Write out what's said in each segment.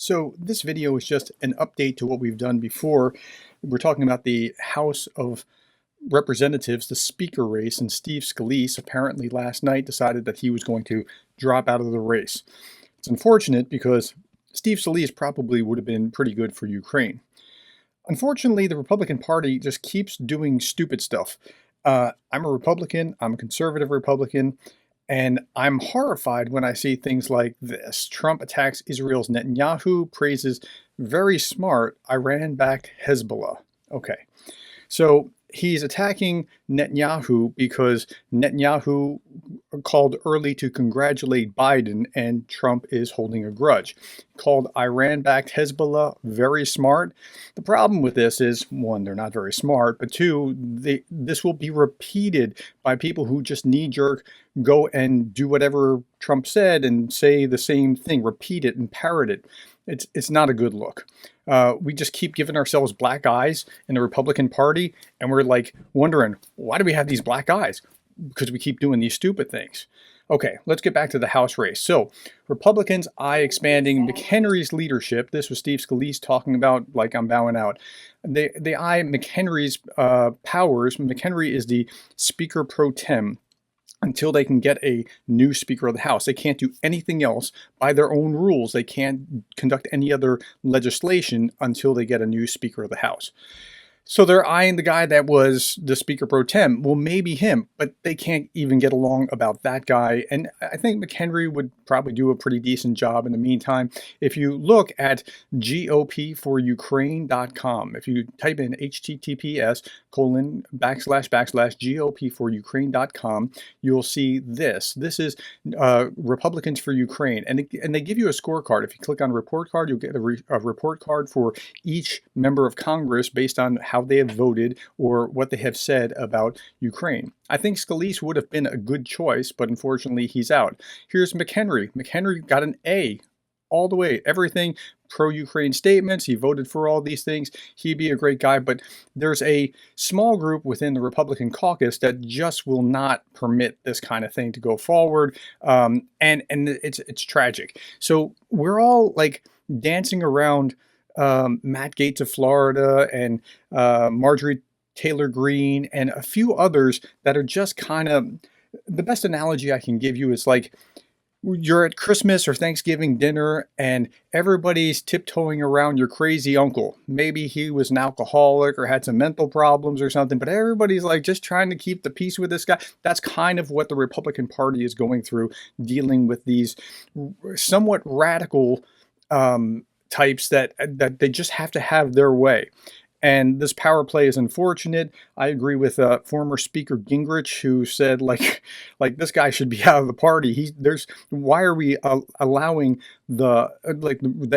So this video is just an update to what we've done before. We're talking about the House of Representatives, the speaker race, and Steve Scalise apparently last night decided that he was going to drop out of the race. It's unfortunate because Steve Scalise probably would have been pretty good for Ukraine. Unfortunately, the Republican Party just keeps doing stupid stuff. I'm a Republican, I'm a conservative Republican, and I'm horrified when I see things like this. Trump attacks Israel's Netanyahu, praises very smart Iran-backed Hezbollah. Okay, so he's attacking Netanyahu because Netanyahu called early to congratulate Biden and Trump is holding a grudge. Called Iran-backed Hezbollah very smart. The problem with this is, one, they're not very smart, but two, this will be repeated by people who just knee-jerk go and do whatever Trump said and say the same thing, repeat it and parrot it. It's not a good look. We just keep giving ourselves black eyes in the Republican Party, and we're like wondering, why do we have these black eyes? Because we keep doing these stupid things. Okay, let's get back to the House race. So, Republicans eye expanding McHenry's leadership. This was Steve Scalise talking about, like, I'm bowing out. They eye McHenry's powers. McHenry is the Speaker pro tem until they can get a new Speaker of the House. They can't do anything else by their own rules. They can't conduct any other legislation until they get a new Speaker of the House. So they're eyeing the guy that was the Speaker pro tem. Well, maybe him, but they can't even get along about that guy. And I think McHenry would probably do a pretty decent job in the meantime. If you look at GOP4Ukraine.com, if you type in https://GOP4Ukraine.com, you'll see this. This is Republicans for Ukraine. And they give you a scorecard. If you click on report card, you'll get a report card for each member of Congress based on how they have voted or what they have said about Ukraine. I think Scalise would have been a good choice, but unfortunately he's out. Here's McHenry. McHenry got an A all the way. Everything pro-Ukraine statements. He voted for all these things. He'd be a great guy, but there's a small group within the Republican caucus that just will not permit this kind of thing to go forward, and it's tragic. So we're all like dancing around Matt Gaetz of Florida and Marjorie Taylor Greene and a few others that are just kind of, the best analogy I can give you is like you're at Christmas or Thanksgiving dinner and everybody's tiptoeing around your crazy uncle. Maybe he was an alcoholic or had some mental problems or something, but everybody's like just trying to keep the peace with this guy. That's kind of what the Republican Party is going through, dealing with these somewhat radical types that they just have to have their way. And this power play is unfortunate. I agree with former Speaker Gingrich, who said like this guy should be out of the party. Why are we allowing the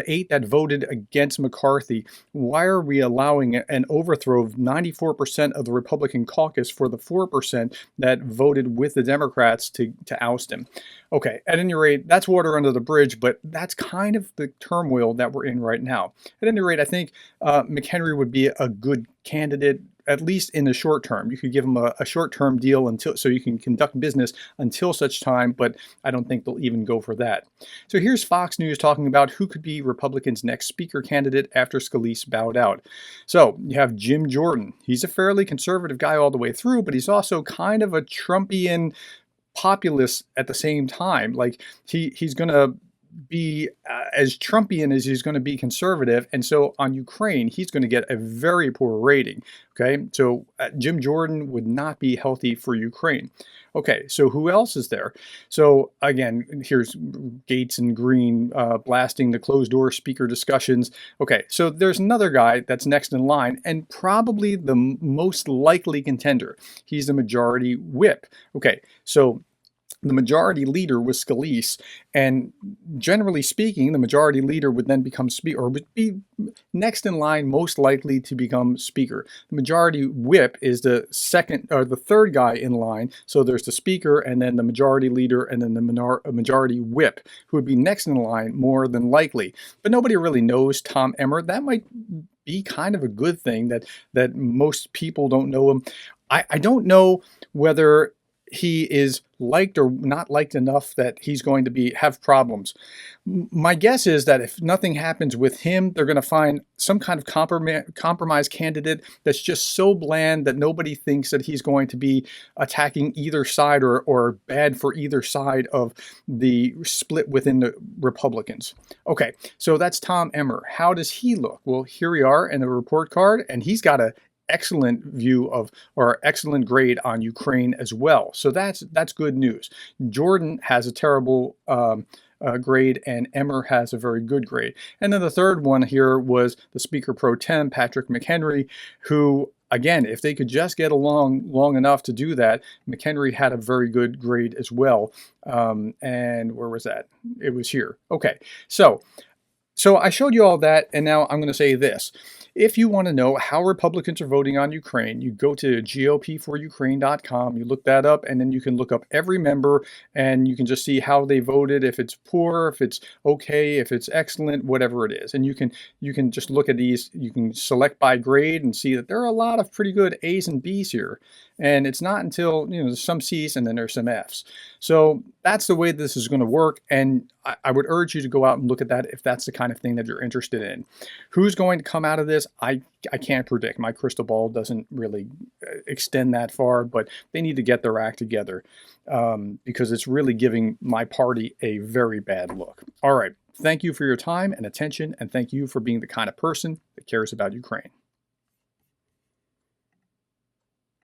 8 that voted against McCarthy? Why are we allowing an overthrow of 94% of the Republican caucus for the 4% that voted with the Democrats to oust him? Okay, at any rate, that's water under the bridge, but that's kind of the turmoil that we're in right now. At any rate, I think McHenry would be a good candidate, at least in the short term. You could give him a short-term deal so you can conduct business until such time, but I don't think they'll even go for that. So here's Fox News talking about who could be Republicans' next speaker candidate after Scalise bowed out. So you have Jim Jordan. He's a fairly conservative guy all the way through, but he's also kind of a Trumpian populist at the same time. Like he's going to be as Trumpian as he's going to be conservative, and so on Ukraine he's going to get a very poor rating. Okay, so Jim Jordan would not be healthy for Ukraine. Okay, so who else is there? So again, here's Gaetz and Green blasting the closed-door speaker discussions. Okay, so there's another guy that's next in line and probably the most likely contender. He's the majority whip. Okay, so the majority leader was Scalise, and generally speaking, the majority leader would then become speaker, or would be next in line, most likely to become speaker. The majority whip is the second or the third guy in line. So there's the speaker, and then the majority leader, and then the majority whip, who would be next in line more than likely. But nobody really knows Tom Emmer. That might be kind of a good thing that most people don't know him. I don't know whether he is liked or not liked enough that he's going to have problems. My guess is that if nothing happens with him, they're going to find some kind of compromise candidate that's just so bland that nobody thinks that he's going to be attacking either side or bad for either side of the split within the Republicans. Okay, so that's Tom Emmer. How does he look? Well, here we are in the report card, and he's got a excellent view of, or excellent grade on Ukraine as well. So that's good news. Jordan has a terrible grade, and Emmer has a very good grade. And then the third one here was the Speaker Pro Tem, Patrick McHenry, who, again, if they could just get along long enough to do that, McHenry had a very good grade as well. And where was that? It was here. Okay, so I showed you all that, and now I'm going to say this. If you want to know how Republicans are voting on Ukraine, you go to gopforukraine.com, you look that up, and then you can look up every member, and you can just see how they voted, if it's poor, if it's okay, if it's excellent, whatever it is. And you can just look at these, you can select by grade and see that there are a lot of pretty good A's and B's here. And it's not until, there's some C's and then there's some F's. So that's the way this is going to work. And I would urge you to go out and look at that if that's the kind of thing that you're interested in. Who's going to come out of this? I can't predict. My crystal ball doesn't really extend that far, but they need to get their act together because it's really giving my party a very bad look. All right. Thank you for your time and attention, and thank you for being the kind of person that cares about Ukraine.